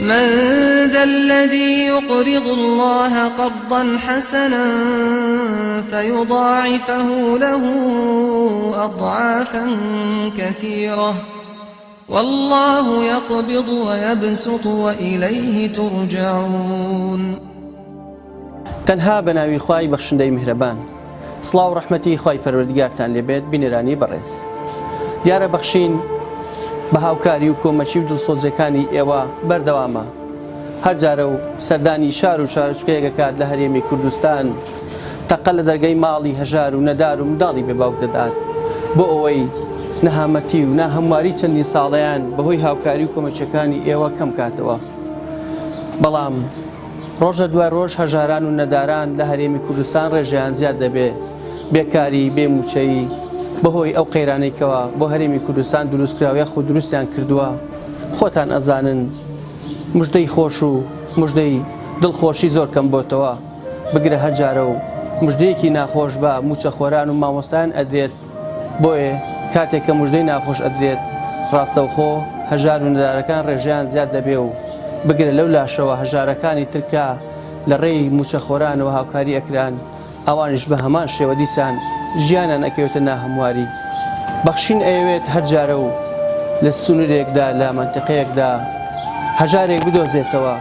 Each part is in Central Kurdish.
من ذا الذي يقرض الله قرضا حسنا فيضاعفه له أضعافا كثيرة والله يقبض ويبسط وإليه ترجعون. تەنها بەناوی خوای بەخشندەی میهرەبان. سڵاو و ڕەحمەتی خوای پەروەردگارتان لێبێت بینێرانی بەڕێز. دیارە بەخشین بە هاوکاری و کۆمەچی و دڵسۆزەکانی ئێوە بەردەوامە. هەرجارە و سەردانی شار و چارەچکەیەکەکات لە هەرێمی کوردستان تەقە لە دەرگەی ماڵی هەژار و نەدار و منداڵی بێباوک دەدات بۆ ئەوەی نەهامەتی و ناهەمواری چەندی ساڵەیان بەهۆی هاوکاری و کۆمەچەکانی ئێوە کەم کاتەوە. بەڵام ڕۆژە دوای ڕۆژ هەژاران و نەداران لە هەرێمی کوردستان ڕێژەیان زیاد دەبێ، بێکاری بێموچەیی بەهۆی ئەو قەیرانەیەکەوە بۆ هەرێمی کوردستان دروستکراوە خۆ دروستیان کردووە. خۆتان ئەزانن موژدەی خۆش و موژدەی دڵخۆشی زۆر کەم بۆتەوە، بگرە هەرجارە و موژدەیەکی ناخۆش بە موچەخۆران و مامۆستایان ئەدرێت. بۆیە کاتێک کە موژدەی ناخۆش ئەدرێت ڕاستەوخۆ هەژار و نەدارەکان ڕێژەیان زیاد دەبێ و بگرە لەو لاشەوە هەژارەکانی ترکا لە ڕێی موچەخۆرانەوە هاوکاری ئەکران، ئەوانش بە هەمان شێوە دیسان ژیانیان ئەکەوێتە ناهەمواری. بەخشین ئەیەوێت هەرجارە و لە سنوورێکدا لە مەنتیقەیەکدا هەژارێک بدۆزێتەوە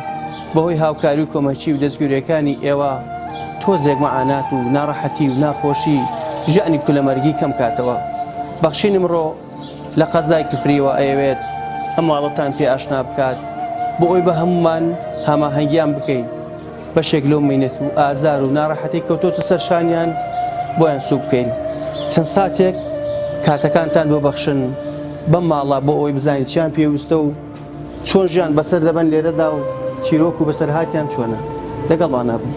بەهۆی هاوکاری و کۆمەچی و دەستگوریەکانی ئێوە تۆزێک مەعانات و ناڕەحەتی و ناخۆشی ژیانی کولەمەرگی کەم کاتەوە. بەخشین ئەمڕۆ لە قەزای کفریەوە ئەیەوێت ئەم ماڵەتان پێ ئاشنا بکات بۆ ئەوی بە هەمومان هەماهەنگیان بکەین بەشێک لەو مینەت و ئازار و ناڕەحەتی کەوتۆتە سەرشانیان بۆیان سوو بکەین. چەند ساتێک کاتەکانتان بۆ بەخشن بەم ماڵە بۆ ئەوەی بزانین چیان پێویستە و چۆن ژیان بەسەر دەبەن لێرەدا و چیرۆک و بەسەرهاتیان چۆنە. لەگەڵمان نابن.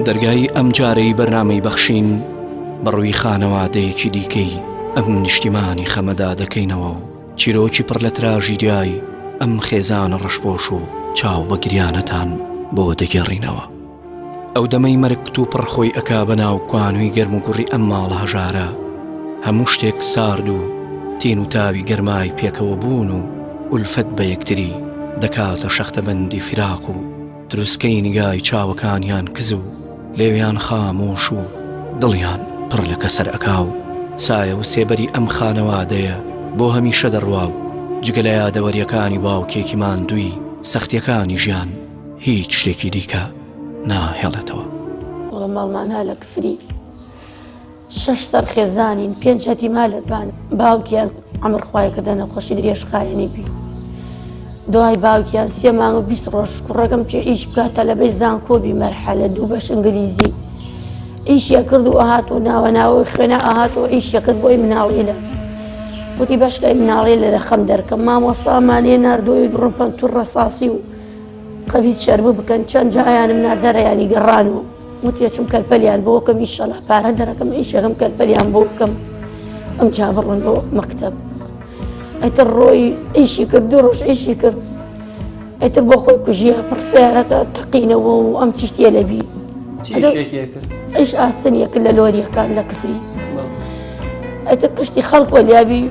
دەرگای ئەم جارەی بەرنامەی بەخشین بەڕووی خانەوادەیەکی دیکەی ئەم نیشتیمانی خەمەدا دەکەینەوە و چیرۆکی پڕ لە تراژی دیای ئەم خێزانە ڕەشپۆش و چاو بە گریانەتان بۆ دەگێڕینەوە. ئەو دەمەی مەرگت و پڕخۆی ئەکا بەناو کوانووی گەرم و گوڕی ئەم ماڵە هەژارە، هەموو شتێک سارد و تین و تاوی گەرمای پێکەوە بوون و ئولفەت بە یەکتری دەکاتە شەختەبەندی فراق و دروستکەی نیگای چاوەکانیان کز و لێویان خامۆش و دڵیان پڕ لە کەسەر ئەکا و سایە و سێبەری ئەم خانەوادەیە بۆ هەمیشە دەڕوا و جگە لە یادەوەریەکانی باوکێکی ماندووی سەختیەکانی ژیان هیچ شتێکی دیکە ناهێڵێتەوە. وڵە ماڵمانە لە کفری 600 خێزانین، 5 هەتیمالەتبان باوکیان ئەمرخوای کردە نەخۆشی درێژ خایەنی بی. دوای باوکیان 3 مانگ و 20 ڕۆژ کوڕەکەم چێ ئیش بکاتە لە بەی زانکۆبی مەرحەلە 2 بەش ئینگلیزی ئیشیە کرد و ئاهات و ناوەناوەی خوێنە ئاهاتەوە ئیشیە کرد بۆی مناڵێلە وتی بەشکای مناڵێلە لە خەم دەرکەم مامۆسامانێ ناردۆی بڕم پەنتور ڕەساسی و قەبیت شەرب بکەن چەند جایانم ناردەرەیانی گەڕانەوە وتی ئەچم کەلپەلیان بۆ بکەم ئیشەڵا پارە دەرەکەم ئیشەکەم کەلپەلیان بۆ بکەم ئەم جا بڕن بۆ مەکتەب. ئەتر ڕۆی ئیشی کرد 2 ڕۆژ ئیشی کرد ئەتر بۆ خۆی کوژیە پڕسیارەکە تەقینەوە و ئەم تیشتیە لەبی ئیش ئاسنیە کرد لە لۆریەکان لە کفری. ئەتر کشتی خەڵک وەلیابی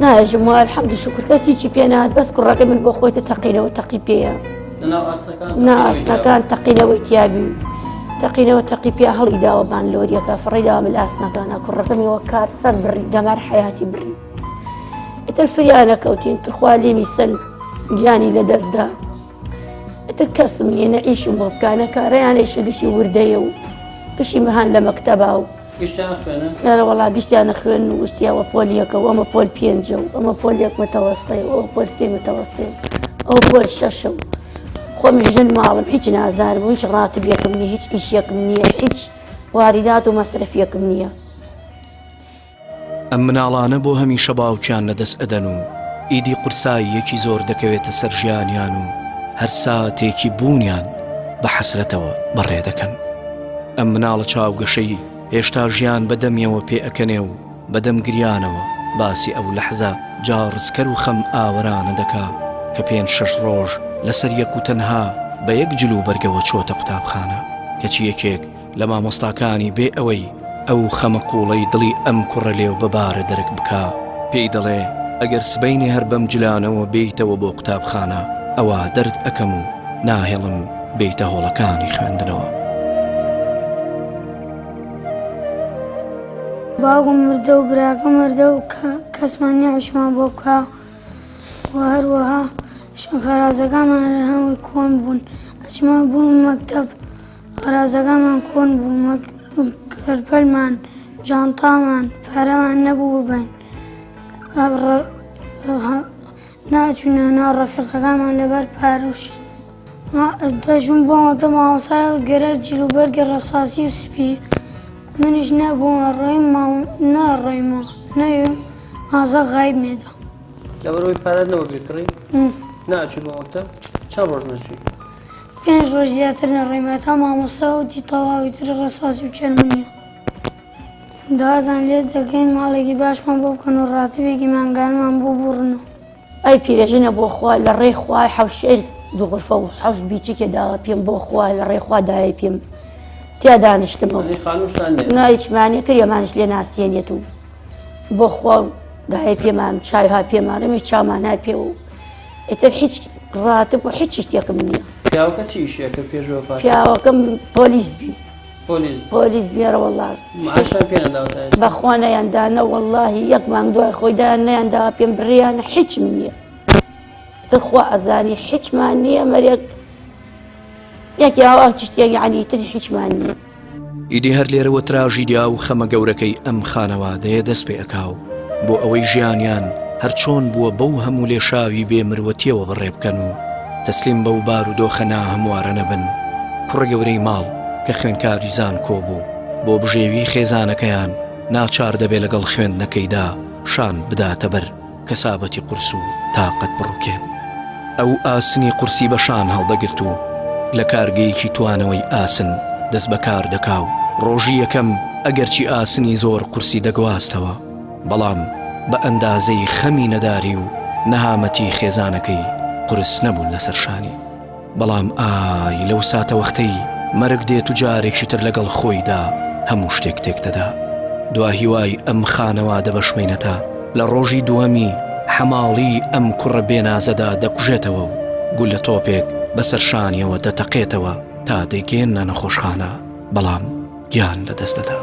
ناژم وە الحەمد شکر کەسیی پێ نهات بەس کوڕەکە من بۆ خۆیتە تەقینەوە تەقی پێیە نا ئاسنەکان تەقینەوەی تیابی تەقینەوە تەقی پێ هەڵی داوەبان لۆریەکە فڕی داوام لە ئاسنەکانە کوڕەکەمیەوە کار سەر بڕی دەمار حەیاتی بڕی. ئەتر فریانە کەوتین ترخوا لێمی سەن گیانی لە دەستدا. ئەتر کەسم نیە نەعیشم بۆ بکانە کارەیانێشە گشتی وردەیە و گشتی مەهان لە مەکتەبا و یارە وەڵا گشتیانە خوێن و گشتیاوە پۆلیەکە و ئەمە پۆل 5 و ئەمە پۆل 1 متەوەستەی و ئەوە پۆل 3 متەوەستەی ئەوە پۆل 6 و خۆم ژن ماڵم هیچ نازارم و هیچ ڕاتبیەکم نییە هیچ ئیشیەکم نییە هیچ واریدات و مەسرفیەکم نییە. ئەم مناڵانە بۆ هەمیشە باوکیان لەدەست ئەدەن و ئیدی قورساییەکی زۆر دەکەوێتە سەر ژیانیان و هەر ساتێکی بوونیان بە حەسرەتەوە بەڕێ دەکەن. ئەم مناڵە چاوگەشەی هێشتا ژیان بەدەمیەوە پێ ئەکەنێ و بەدەم گریانەوە باسی ئەو لەحزە جاڕزکەر و خەم ئاوەرانە دەکا کە 5-6 ڕۆژ لەسەر یەک و تەنها بە یەک جلو بەرگەوە چۆتە قوتابخانە کەچی یەکێک لە مامۆستاکانی بێ ئەوەی ئەو خەمە قوڵەی دڵی ئەم کوڕە لێو بەبارە دەرک بکا پێی دەڵێ ئەگەر سبەینی هەر بەم جلانەوە بێیتەوە بۆ قوتابخانە ئەوە دەرد ئەکەم و ناهێڵم بێیتە هۆڵەکانی خوێندنەوە. باوکم مردە و براکەم مردە و کەسمان نیعشمان بۆ بکە و هەروەها خەرازەکانمان لە هەمووی کۆن بوون ئەچمان بوون مەکتەب خەرازەکانمان کۆن بوون گەرپەلمان جانتامان پارەمان نەبوو ببین ناچوونە ناو ڕەفیقەکانمان لەبەر پارەوشین دەچوون بۆ مەکتەب مامۆستای گەرە جیلوبەرگە ڕەساسی و سپی منیش نەبوومە ڕۆیم نەڕۆیمەوە نەوێ مازە غایب مێدا لەبەرەوەی پارەت نەوە بێکڕی ناچوو بۆ مەکتەب چەند ڕۆژ نەچووی 5 ڕۆژ زیاتر نەڕۆیمە تا مامۆستا وتی تەواوی تر ڕەساسی و چەرمونیە داواتان لێ دەکەین ماڵێکی باشمان بۆ بکەن و ڕاتبێکی مانگانمان بۆ بڕنەوە ئەی پیرەژنە بۆ خوا لە ڕێی خوای حەوشێر دوو غرفە و حەوش بیچێکێ داوە پێم بۆ خوا لە ڕێی خوا دایە پێم تیا دانیشتمەوە نایچمانی کردێمانش لێ ناسیێنێت و بۆ خوا دایە پێمان چایها پێمانەمەش چامان پێ و ئێتر هیچ ڕاتب و هیچ شتێکم نییە. پیاوەکە چی ئیشێکە پێشەوە فات؟ پیاوەکەم پۆلیس بی پۆلیس بێرە وەڵڵاش معاشیان پێ نەداوە بەخوا نەیاندانە وەڵڵاهی یەک مانگ دوای خۆیدایان نەیانداوە پێم بڕیانە هیچم نییە تر خوا ئەزانی هیچمان نییە مەرێک یەکی ئاوا شتێک یعنی تر هیچمان نییە. ئیدی هەر لێرەوە تراژیدیا و خەمە گەورەکەی ئەم خانەوادەیە دەست پێ ئەکاو بۆ ئەوەی ژیانیان هەر چۆن بووە بەو هەموو لێشاوی بێمروەتیەوە بڕێ بکەن و تەسلیم بەو بار و دۆخەنا هەموارە نەبن. کوڕە گەورەی ماڵ کە خوێندکاری زان کۆبوو بۆ بژێوی خێزانەکەیان ناچار دەبێ لەگەڵ خوێندنەکەیدا شان بداتە بەر کەسابەتی قورس و تاقەت بڕووکێن. ئەو ئاسنی قورسی بەشان هەڵدەگرت و لە کارگەیەکی توانەوەی ئاسن دەست بەکار دەکا و ڕۆژی یەکەم ئەگەرچی ئاسنی زۆر قورسی دەگواستەوە بەڵام بە ئەندازەی خەمی نەداری و نەهامەتی خێزانەکەی قورس نەبوون لەسەرشانی. بەڵام ئای لەو ساتە وەختەی مەرگ دێت و جارێکی تر لەگەڵ خۆیدا هەموو شتێک تێک دەدا. دواهیوای ئەم خانەوادە بەشمێنەتە لە ڕۆژی دووەمی حەماڵی ئەم کوڕە بێنازەدا دەکوژێتەوە و گول لە تۆپێک بەسەرشانیەوە دەتەقێتەوە تا دەیگەێنە نەخۆشخانە بەڵام گیان لەدەست دەدا.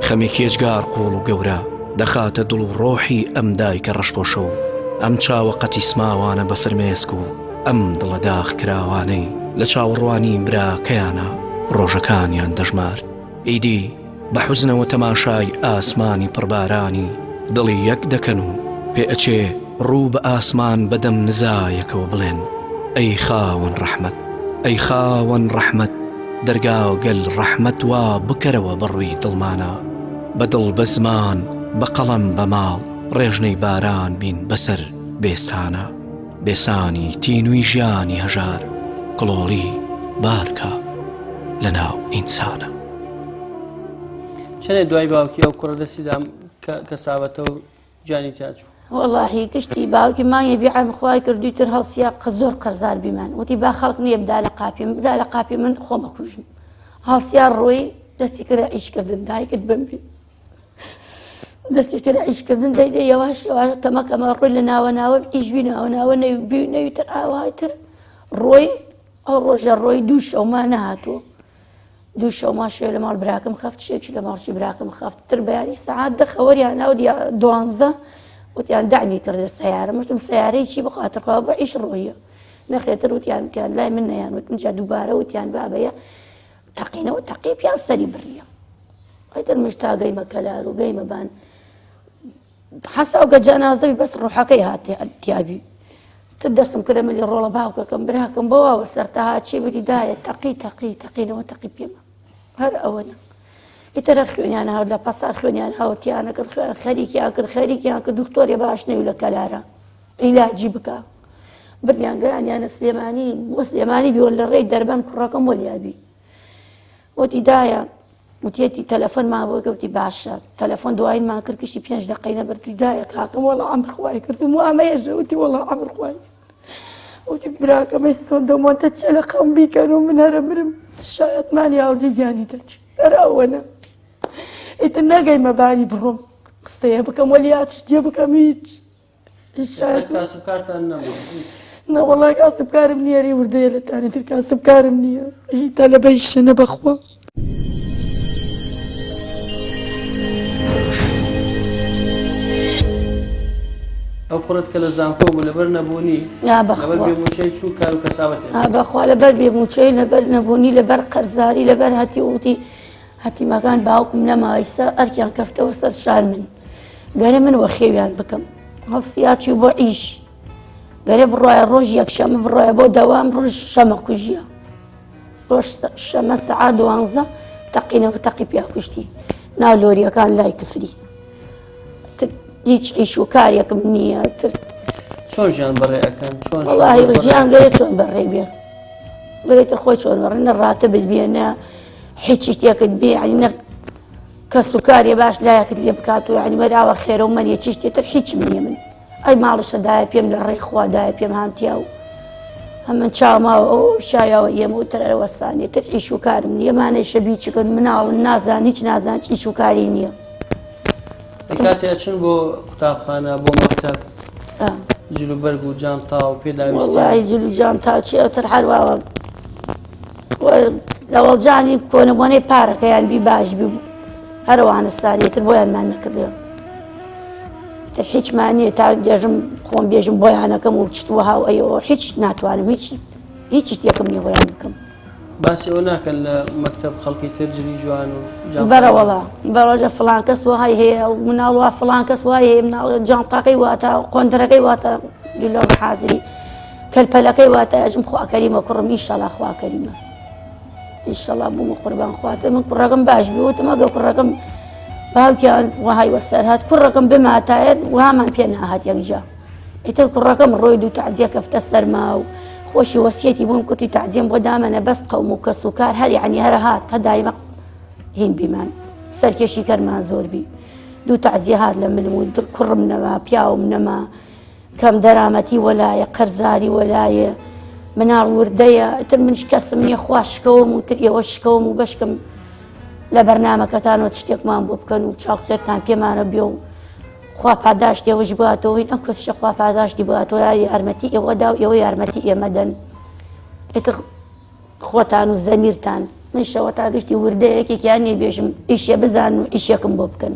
خەمێکی ئێجگار قوڵ و گەورە دەخاتە دڵ و ڕۆحی ئەم دایکە ڕەشپۆشە و ئەم چاوە قەتی سماوانە بە فرمێسک و ئەم دڵە داخ کراوانەی لە چاوەڕوانی براکەیانە ڕۆژەکانیان دەژمار. ئیدی بە حوزنەوە تەماشای ئاسمانی پڕبارانی دڵی یەک دەکەن و پێ ئەچێ ڕوو بە ئاسمان بەدەم نزایەکەوە بڵێن ئەی خاوەن ڕەحمەت ئەی خاوەن ڕەحمەت دەرگاو گەل ڕەحمەت وا بکەرەوە بڕووی دڵمانە بەدڵ بە زمان بە قەڵەم بە ماڵ ڕێژنەی باران بین بەسەر بێستانە بێسانی تینوی ژیانی هەژار کڵۆڵی بارکە لە ناو ئینسانە. چەنێ دوای باوکی ئەو کوڕە دەستیدام کە سابەتە و جانی تیاچوو واللهی گشتی باوکی مانگی بیعم خوای کردوی تر هەڵسیا زۆر قەرزار بیمان وتی با خەڵک نییە بدا لە قاپی من خۆمە کوژم هەڵسیا ڕۆی دەستی کرد ئیشکردن دایکت بمبی دەستی کرد ئیشکردن دەیدە یەواش کەمەکەمە ڕۆی لە ناوە ناوە ئیشبی ناوە ناوە نەویتر ئاواتر ڕۆی ئەو ڕۆژە ڕۆی دوو شەومان نەهاتووە دوو شەوما شوێ لە ماڵ براکەم خەفت شێکی لە ماڵشی براکەم خەفتتر بەیانی سەعات دەخەوەریان ناو 12 وتیان دامی کردە سیارە مشتم سیارەی چی بخاترخوا بە ئیش ڕۆیە نەخێتر وتیان کیان لای من نەیان وت منجا دووبارە وتیان بابەیە تەقینەوە تەقی پیان سەری بڕیە ئەیتر مشتا گەیمە کەلار و گەیمە بان حەساوگە جانازەوی بەس ڕۆحەکەی هاتیابی تر دەسم کردە مەلی ڕۆڵە باوکەکەم براکەم بۆواوە سەرتەها چی بری دایە تەقینەوە تەقی پێمە هەر ئەوەنە ئیترە خوێنیان هاو لە پەسا خوێنیان هاوتیانە کرد خەریکیان کرد خەریکیان کرد دکتۆری باش نەوی لە کەلارە عیلاجی بکە بریان گەیانیانە سلێمانی بیوە لە ڕێی دەربەن کوڕەکەم وەلیابی وتی دایە وتیەتی تەلەفۆنمان بۆ کەوتی باشە تەلەفۆن دوایینمان کرد کشتی 5 دقەی نەبردی دایە کاکەم وەڵا ئەمرخوای کردم و ئەمەیەژە وتی وەڵا ئەمرخوای وتی براکەم ئێستۆن دەمۆتە چێ لە خەم بیکەن و من هەرە برم شایەتمانی ئاوردی گیانی دەچێت هەر ئەوەنە ئیتر نەگەیمە بانی بڕۆم قسەیە بکەم وەلیات شتێ بکەم هیچ کاسبکارتان نەبوو نەوەڵای کاسبکارم نییە وردەیە لەتانێتر کاسبکارم نییە تا لە بەی شەنە بەخوا. ئەو قڕت کە لە زانکۆ بوو لەبەر نەبوونی لەبەر بێموچەی چوو کار و کەساوەتێ بەخوا لەبەر بێموچەی لەبەر نەبوونی لەبەر قەرزاری لەبەر هەتی وتی هەتیمەکان باوکم نەمایسە ئەرکیان کەفتەوە سەر شار من گەرە من وە خێویان بکەم هەڵستیاچی بۆ ئیش گەرە بڕایە ڕۆژ یەکشەمە بڕایە بۆ دەوام ڕۆژ شەمە کوژیە ڕۆژ شەمە سەعات 12 تەقینەوە تەقی پیا کوشتی ناو لۆریەکان لای کفری هیچ ئیش و کارێکم نییە چۆن ژیان بەڕێ ئەەکەن چۆن وڵاهی ژیان گەرە چۆن بەڕێ بێ گەرێتر خۆی چۆن بەڕێنە ڕاتە ببێنە هیچی شتێکت بێ عینە کەس و کارێ باش لایەکت لێ بکات و ینی بەراوە خێرە و مەریە چی شتێتر هیچم نییە من ئەی ماڵشەدایە پێم لە ڕێی خوادایە پێم هاانتیا و هەمن چاوماوە ئەو شایەوە ئێمە و تەرەوەسانێ تر ئیش و کارم نیەمانەی شەبی چکن مناڵن نازان هیچ نازان ئیش و کاری نییە کاتێ چن بۆ قوتابخانە بۆ مەکتەب جلوبەرگ و جانتا و پێداویستی جلو جانتا چی ئەوتر هەروەوە لەوەڵجانی کۆنەبوونەی پارەکەیان بی باش بی هەروانستانیتر بۆیانمان نەکردێ تر هیچمانیە تا دێژم خۆم بێژم بۆیانەکەم و چتوە هاو ئەوە هیچ ناتوانم هیچ شتێکم نییە بۆیان بکەم باسی ئەو ناکەن لە مەکتەب خەڵکی تر جلی جوان و بەرەوەڵا بەڕۆژە فڵان کەس وهای هەیە و مناڵوا فڵان کەس وای هەیە مناڵ جانتاقەی واتە قۆنتەرەکەی واتە لە حازری کەلپەلەکەی واتە ئەژم خواکەریمە کوڕم ئینشەڵا خواکەریمە ئینشەڵا بوومە قوربان خواتە من کوڕەکەم باش بیوتم ئەگە کوڕەکەم باوکیان وهای وەسەر هات کوڕەکەم بماتایەت وهامان پێ ناهات یەکجا ئیتر کوڕەکەم ڕۆی دوو تەعزیە کەفتە سەرما و خۆشی وەسیەتی بووم کوتی تەعزیەم بۆ دامەنە بەس قەوم و کەس و کار هەر یعنی هەرە هات تا دایمە هین بیمان سەرکێشی کەرمان زۆر بی دوو تەعزیە هات لە ملم و کوڕم نەما پیاوم نەما کەم دەرامەتی وەلایە قەرزاری وەلایە مناڵ وردەیە ئیتر منش کەسم نییە خوا شکەوم و تر ئێوە شکەوم و بەشکم لە بەرنامەکەتانەوە شتێکمان بۆ بکەن و چاو خێرتان پێمانە بێ و خوا پاداشتی ئەوەش باتەوە ئەم کەسشە خوا پاداشتی باتەوە یارمەتی ئێوەدا و ئێوە یارمەتی ئێمەدەن ئیتر خۆتان و زەمیرتان من شەوە تا گشتی وردەیەکێکیان نیە بێژم ئیشێ بزان و ئیشێکم بۆ بکەن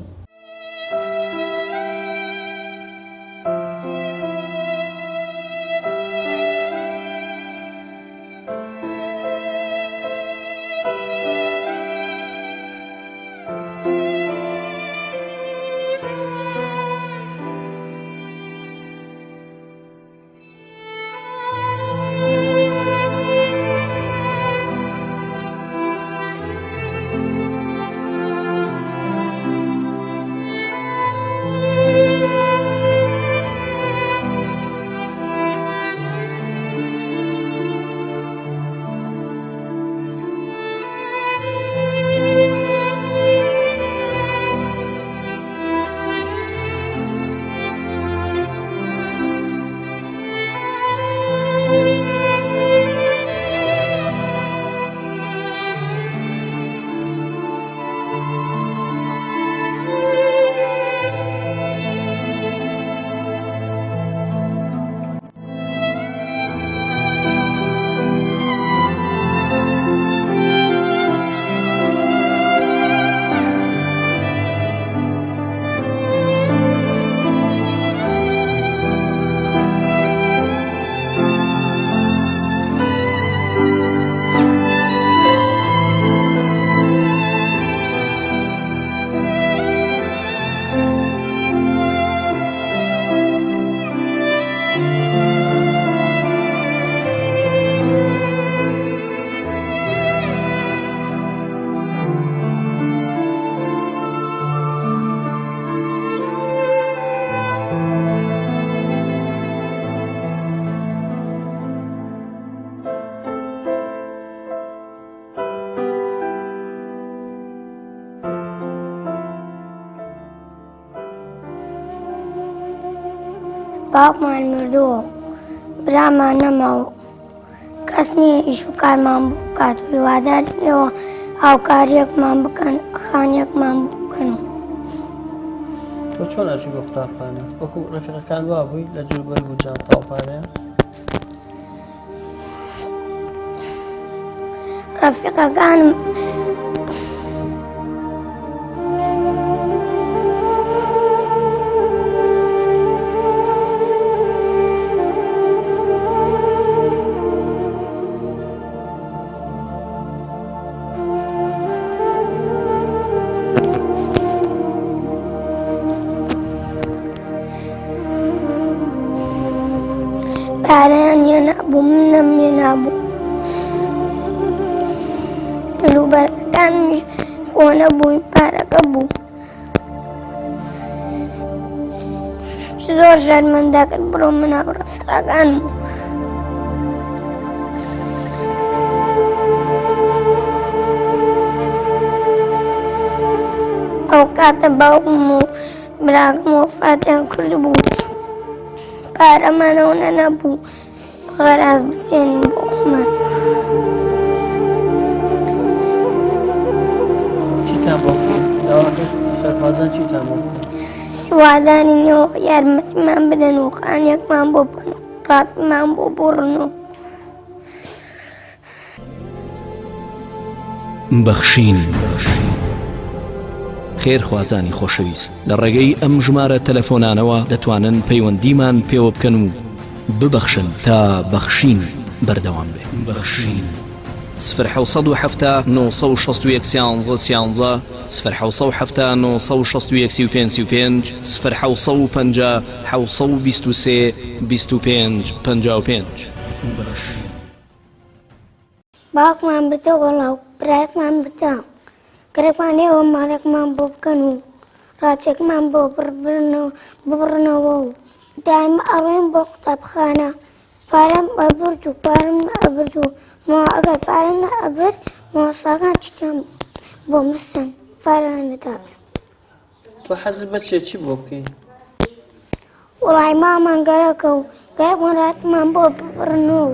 باوکمان مردووە برامان نەماوە کەس نییە ئیش و کارمان بۆ بکات و هیوادار لێەوە هاوکاریەکمان بکەن خانیەکمان بۆ بکەنەوە تۆ چۆن ئەژی بۆ قوتابخانە وەکو ڕفیقەکان وا بووی لە دووربەر بوو جان تاوپارەیە ڕەفیقەکانم پارەیان لێ نابوو منم لێ نابوو لوبەرەکانمیش کۆنە بووی پارەکە بوو زۆر ژەرمەندەکرد بڕۆ منە و ڕەفیقەکانم ئەو کاتە باوکم و براکەم وەفاتیان کرد بوو پارەمانەوە نەبوو غەراز بسێنین بۆ خۆمان چیتان بۆ داواکە سەربازان چیتان بۆ هیوادارینەوە یارمەتیمان بدەن و خانێکمان بۆ بکەن و ڕاتمان بۆ بڕنەوە بەخشین خێرخوازانی خۆشەویست لە ڕێگەی ئەم ژمارە تەلەفۆنانەوە دەتوانن پەیوەندیمان پێوە بکەن و ببەخشن تا بەخشین بەردەوام بێ بەخشین 1970 961 13 1970 961 1950 723 25 55 باوکمان بردە وەڵاو برایەکمان بردە گەرەکمان لێوە ماڵێکمان بۆ بکەن و ڕاتێکمان بۆ ببڕنەوە و دائما ئەڕۆین بۆ قوتابخانە پارەم ئەبرد و پارەم ئەبرد و ئەگەر پارەم ئەبرد مۆساکان چیان بۆ مەسن پارەیان نەدابێ تۆ حەزت بە چی بۆ بکەین وڵای مامان گەرەکە و گەرەکمان ڕاتمان بۆ ببڕنەوە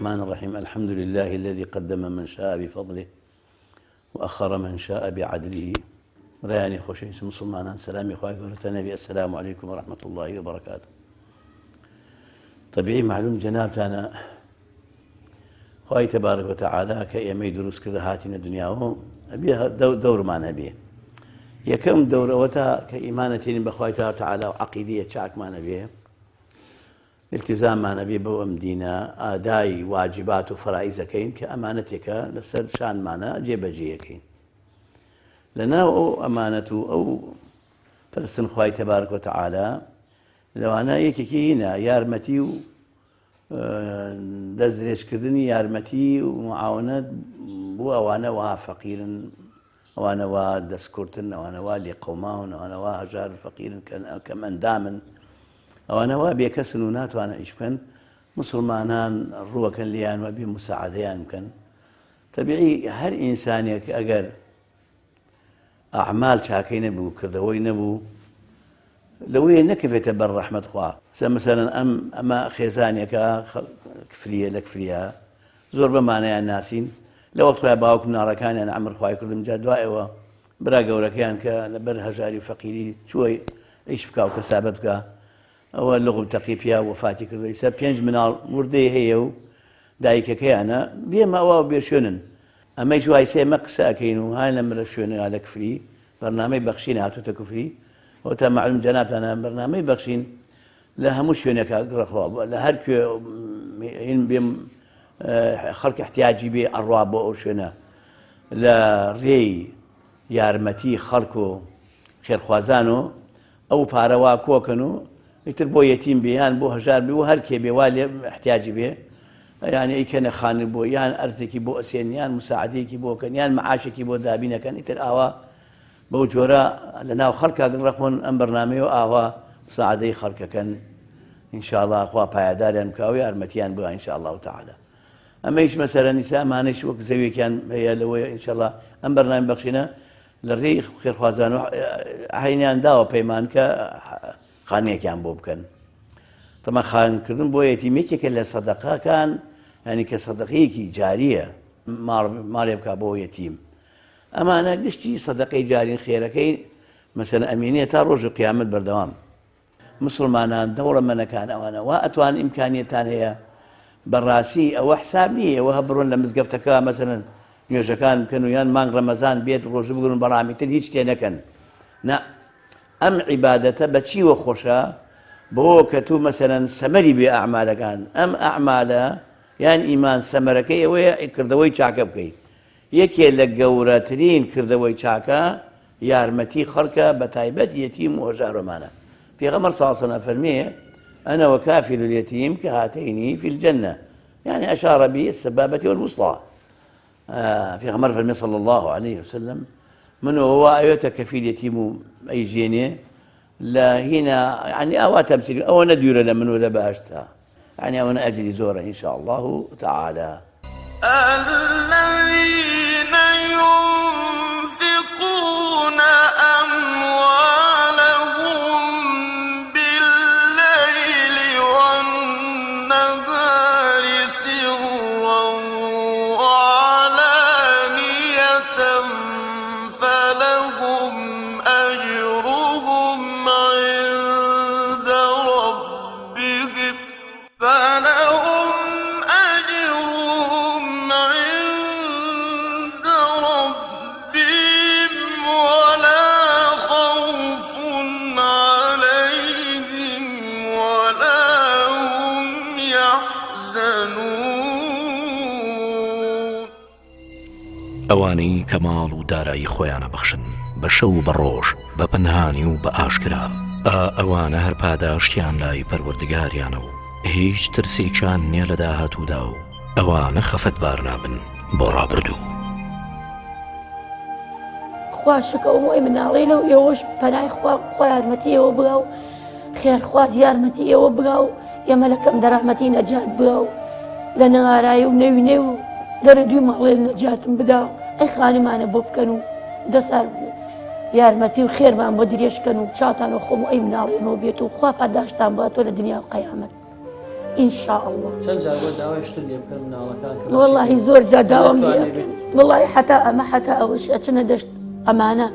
الرحمن الرحيم الحمد لله الذي قدم من شاء بفضله وأخر من شاء بعدله. رياني خوشي مسلمان سلامي خواهي قولت النبي السلام عليكم ورحمة الله وبركاته. طبيعي معلوم جنابتنا خواهي تبارك وتعالى كأيامي دروس كذا هاتنا دنياه أبيها دور ما نبيه يكم دور وتا كإيمانتين بخواهي تعالى وعقيدية شاك ما نبيه التزام ما نبيه بوم دينا أداي واجبات وفرائز كين كأمانتك لسر شان معنا جيبجية كين لنا أو أمانة أو فلسن خواهي تبارك وتعالى لو أنا يكينا يارمتي دزريش كردني يارمتي ومعاونة بو أوانا وا فقير أوانا وا دسكورتن أوانا وا لقوماون أوانا وا هجار فقير كمن دامن أوانا وا بيكسنونات وأنا إشكن مسلمانان روكن ليان وبي مساعديان كان طبيعي هر إنسان أجر أعمال شاكين بو كردوي نبو لو نكف يتبر رحمة خواه مثلا أما خيزانيك كفرية لكفرية زور بمعنى الناسين لو وقت خواه باوك من أركان أنا عمر خواه كردم جاد وائوا برا قوركيان كلبر هجاري فقيري شوي عيش بكا وكسابتك أو اللغة تقيبيا وفاتي كردو يسا بينج من مرده هيو دايكا كيانا بيما أواو بيشونن أما يشو هاي سي مقسا كينو هاي لمرة شونن على كفري برنامج بخشين هاتو تكفري وتا معلوم جنابتنا برنامج بخشين لها مش هناك أقرأ خواب لهر كيو هن بيم خلق احتياجي بي الرواب أوشنا لا ري يارمتي خلقو خير خوازانو أو باروا كوكنو يتربو يتيم بيان بو هجار بي وهر كي بيوالي احتياجي بي يعني اي كان خان بو يعني ارزكي بو اسين يعني مساعديكي بو كان يعني معاشكي بو دابينا كان يتر اوا بو جورا لنا خلق اقرخون ام برنامج اوا مساعدي خلق كان ان شاء الله اخوا بايدار مكاوي ارمتيان بو ان شاء الله تعالى. اما ايش مثلا نساء ما نش وقت زي كان هي لو ان شاء الله ام برنامج بخشينا للريخ خير خوازان عينيان داو بيمان ك خانية كان بوب كان طبعا خان كردن بو يتيمي كلا صدقة كان يعني كصدقيكي جارية ما يبقى بو يتيم أما أنا قشتي صدقي جاري خيركي مثلا أمينية تروج قيامة بردوام مسلمان دورة من كان أو أنا وأتوان إمكانيتان هي براسي أو حسابية وهبرون لمزقفتك مثلا يوجكان كانوا يان مان رمضان بيت روج بيقولون برامي تلهيج تينكن نا أم عبادة بتشي وخشا بوكتو مثلا سمري بأعمالك أم أعمال يعني إيمان سمركي ويا كردوي شاكبكي يكي لجوراترين كردوي شاكا يارمتي خلقة بتايبت يتيم وجار مانا في غمر صلى الله عليه وسلم فرميه أنا وكافل اليتيم كهاتين في الجنة يعني أشار به السبابة والوسطى في غمر فرميه صلى الله عليه وسلم من هو أيوة كفيل يتيم أي جيني لا هنا يعني أو تمثيل أو ندير لمن ولا باشتها يعني أو أجري زورا إن شاء الله تعالى. الذين ينفقون أموالهم بالليل والنهار سرا وعلانية فلهم أجرهم عند ربهم ولا خوف عليهم ولا هم يحزنون. ئەوانەی کە ماڵ و دارایی خۆیانە بەخشن بە شەو و بە ڕۆژ بە پەنهانی و بە ئاشکرا ئەوانە هەر پاداشتیان لای پەروەردگاریانە و هیچ ترسێکیان نییە لە داهاتوودا و ئەوانە خەفەتبار نابن بۆ ڕابردوو. خوا شکە ئەوەی مناڵی لەو ئێوەش پەنای خوا یارمەتی ئێوە بگا و خێرخواز یارمەتی ئێوە بگا و ئێمە لەکەم دەرەحمەتی نەجات بگا و لە نەهارایی و نەوینێ و دەرە دوی مەڵێ نەجاتم بدا و ئەی خانمانە بۆ بکەن و دەسال یارمەتی و خێرمان بۆ درێژکەن و چاتان و خۆم و ئەی مناڵێنەوە بێت و خوا پاداشتان باتۆ لە دنیا و قەیامەت. ئینشاء الله. چەند جار بۆ داوای شتر لێ بکەن مناڵەکان کە والله زۆر زیاد داوام لێ بکەن. والله حتا ئەوش ئەچنە دەشت ئەمانە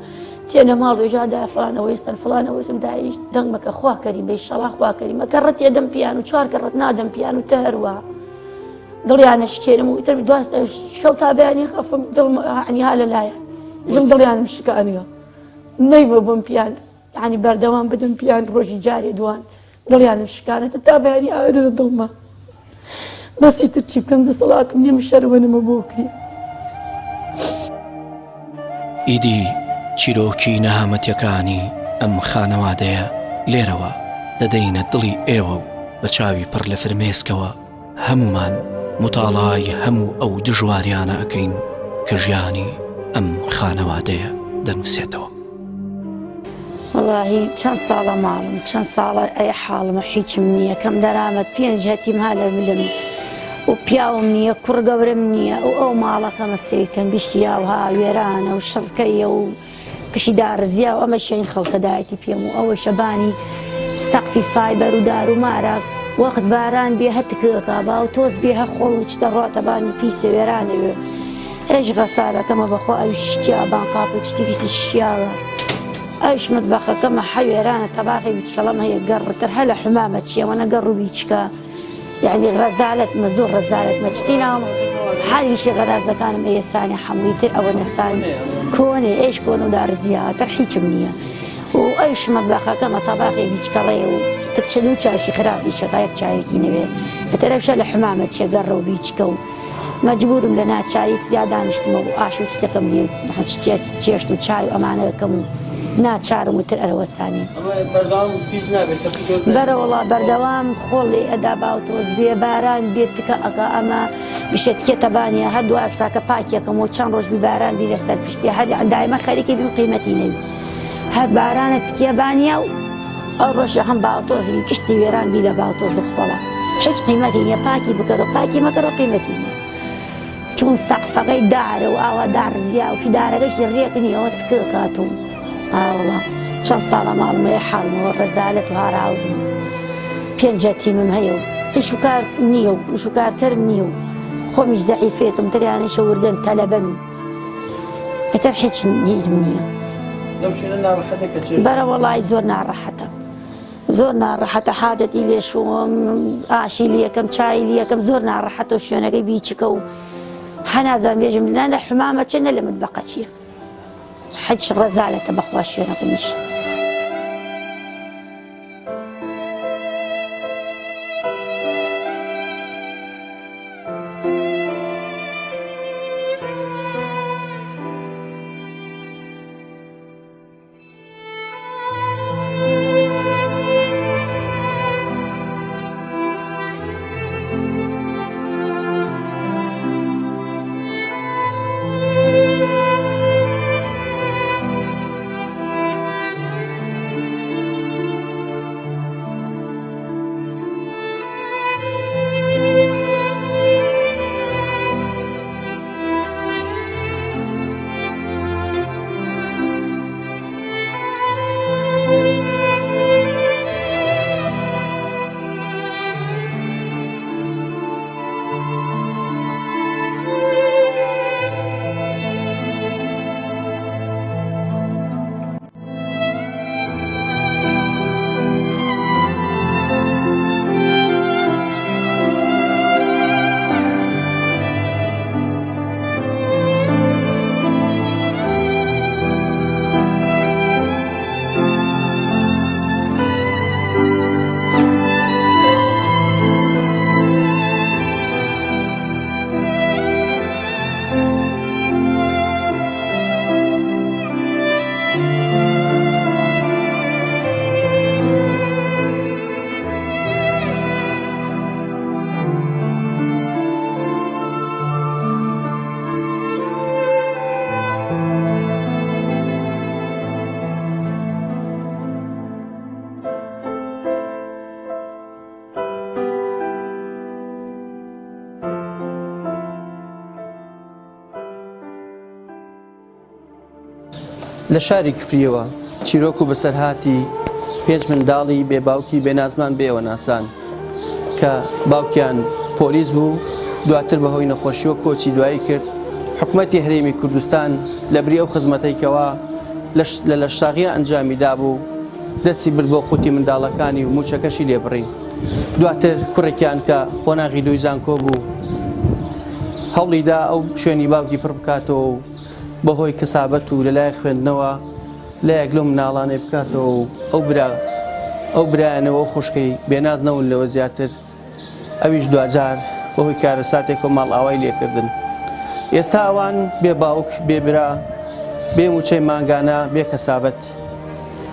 تێنە ماڵ ێژادا فلانەوەی ئێستان فلانەوەی سم داعیش دەنگمەکە خوا کەریم بە ئینشەڵا خوا کەریمە کە ڕەت تێدەم پیان و 4 کە ڕەت نادەم پیان و تە هەروەها دڵیانە شکێنم و ئیتر دواستە شەو تا بەیانی خەفم دڵم عنی ها لەلایەن ژم دڵیانم شکانیە نەیبە بم پیان ینی بەردەوام بدەم پیان ڕۆژی جارێ دوان دڵیانم شکانێتە تا بەیانی ئاوێدە دڵمە بەس ئیتر چی بکەم دەسەڵاتم نییە شەروەنمە بۆ کری. ئیدی چیرۆکی نەهامەتیەکانی ئەم خانەوادەیە لێرەوە دەدەینە دڵی ئێوە و بە چاوی پڕ لە فرمێسکەوە هەمومان متاڵای هەموو ئەو دژواریانە ئەەکەین کە ژیانی ئەم خانەوادەیە دەنووسێتەوە. واللهی چەند ساڵە ماڵم چەند ساڵە ئەی حاڵمە هیچم نییە کەم دەرامەت 5 هەتیم ها لە ملم و پیاوم نییە کوڕ گەورم نییە و ئەو ماڵەکە مەسەیکەن گشتیا و ها وێرانە و شڕکەیە و کشی دارزیا و ئەمە شەین خەڵکەدایەتی پێم و ئەوە شەبانی سەقفی فایبەر و دار و مارە وەخت باران بێ هەتکەکە با و تۆز بێ هە خۆڵ و چتە ڕاتەبانی پیسە وێرانەوێ هێش غەسارەکەمە بەخۆ ئەوی شتیا بانقاپت شتێکیشتی شیاوە ئەوش مەتبەخەکەمە حەوێرانە تەباقی بیچکەڵەم هەیە گەڕتر هە لە حمامە چیەوەنە گەڕ و بیچکە یعنی ڕەزالەتمە زۆر ڕەزالەتمە چتی ناوم هەریشی غەرازەکانم ئێسانی هەمووی تر ئەوە نەسانی کۆنێ ئێش کۆن و دارجیاتر هیچم نییە و ئەوش مەتبەخەکەمە تەباقی بیچکەڵەیە و ترچلو چاوشی خراپی شەقایەت چاوێکی نەوێ هەتەرەوشە لە حمامە چیە گەڕە و بیچکە و مەجبورم لە ناچاری تیا دانیشتمە و ئاش و شتەکەم لێ چێشت و چای و ئەمانەکەم و ناچارم وتر ئەرەوەسانی بەرەوەڵا بەردەوام خۆڵی ئەدا باو تۆز بێ باران بێت تکە ئەگە ئەمە بشێتکێتەبانە هەردوو ئاساکە پاکیەکەم و چەند ڕۆژ باران بی لەسەر پشتی هەر دایمە خەریکی بیم قیمەتی نەوی هەر بارانە تکێبانە و ئەو ڕۆژە هەم باوتۆزبی کشتی وێران بی لە باوتۆزە خۆڵە هیچ قیمەتی نییە پاکی بکەڕ و پاکی مەکەڕە قیمەتی نییە چون سەقفەکەی دارە و ئاوا دارزیا و پیدارەکەشی ڕێک نیەوە تکە کاتوم ئاوڵا چەند ساڵە ماڵمەیە حاڵمەوە ڕەزالەت و هاراودم 5 هەتیمم هەیە و هیچ کار نییە و وش و کارکەرم نییە و خۆمیش زەعیفێتم تریانەشە وردن تەلەبەن و ئێتر هیچ نیرم نییە بەرە وەڵی زۆر ناڕەحەتە زۆر ناڕەحەتە حاجەتی لێشوم ئاشی لەکەم چای لەکەم زۆر ناڕەحەتە و شوێنەکەی بیچکە و هەنازان بێژم لە حمامە چەنە لە متبەقە چییە هیچ ڕەزالەتە بەخوا شوێنەکەمیش. لە شاری کفریەوە چیرۆک و بەسەرهاتی 5 منداڵی بێباوکی بێنازمان بێەوە ناسان کە باوکیان پۆلیس بوو دواتر بەهۆی نەخۆشیەوە کۆچی دوایی کرد حکوومەتی هەرێمی کوردستان لە بری ئەو خزمەتێکەوە لە لەشتاغیە ئەنجامیدا بوو دەستی برد بۆ قوتی منداڵەکانی و موچەکەشی لێبڕی دواتر کوڕێکیان کە خۆناغی دوی زانکۆ بوو هەوڵیدا ئەو شوێنی باوکی پڕ بکاتەوە و بەهۆی کەسابەت و لەلای خوێندنەوە لایەک لەو مناڵانێ بکاتەوە و ئەو برایانەوە ئەو خوشکەی بێناز نەون لەوە زیاتر ئەویش دوجار بەهۆی کارەساتێک و ماڵ ئاوای لێکردن ئێستا ئەوان بێ باوک بێ برا بێ موچەی مانگانە بێ کەسابەت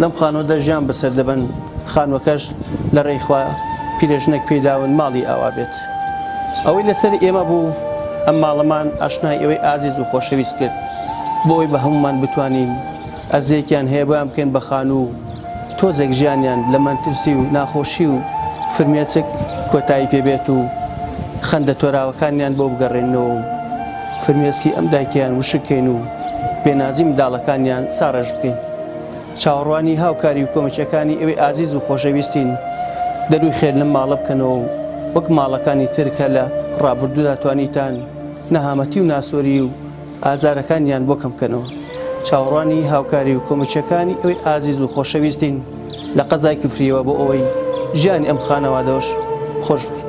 لەم خانوەدا ژیان بەسەر دەبن خانوەکەش لە ڕێیخوا پیرێژنێک پێداون ماڵی ئاوا بێت ئەوەی لەسەر ئێمە بوو ئەم ماڵەمان ئاشنای ئەوەی ئازیز و خۆشەویست کرد بۆی بە هەمومان بتوانین ئەرزێکیان هەیە بۆیان بکەین بە خان و تۆزێک ژیانیان لە مەنترسی و ناخۆشی و فرمێچک کۆتایی پێبێت و خەندە تۆراوەکانیان بۆ بگەڕێنەوە و فرمێسکی ئەم دایکیان وشکەین و بێنازی منداڵەکانیان ساڕێژ بکەین چاوەڕوانی هاوکاری و کۆمەچەکانی ئەوەی ئازیز و خۆشەویستین دەروی خێر لەم ماڵە بکەنەوە و وەک ماڵەکانی ترکە لە ڕابردوودا توانیتان نەهامەتی و ناسۆری و ئازارەکانیان بۆ کەم بکەنەوە چاوەڕوانی هاوکاری و کۆمەچەکانی ئەوەی ئازیز و خۆشەویستین لە قەزای کفریەوە بۆ ئەوەی ژیانی ئەم خانەوادەوەش خۆش بکەین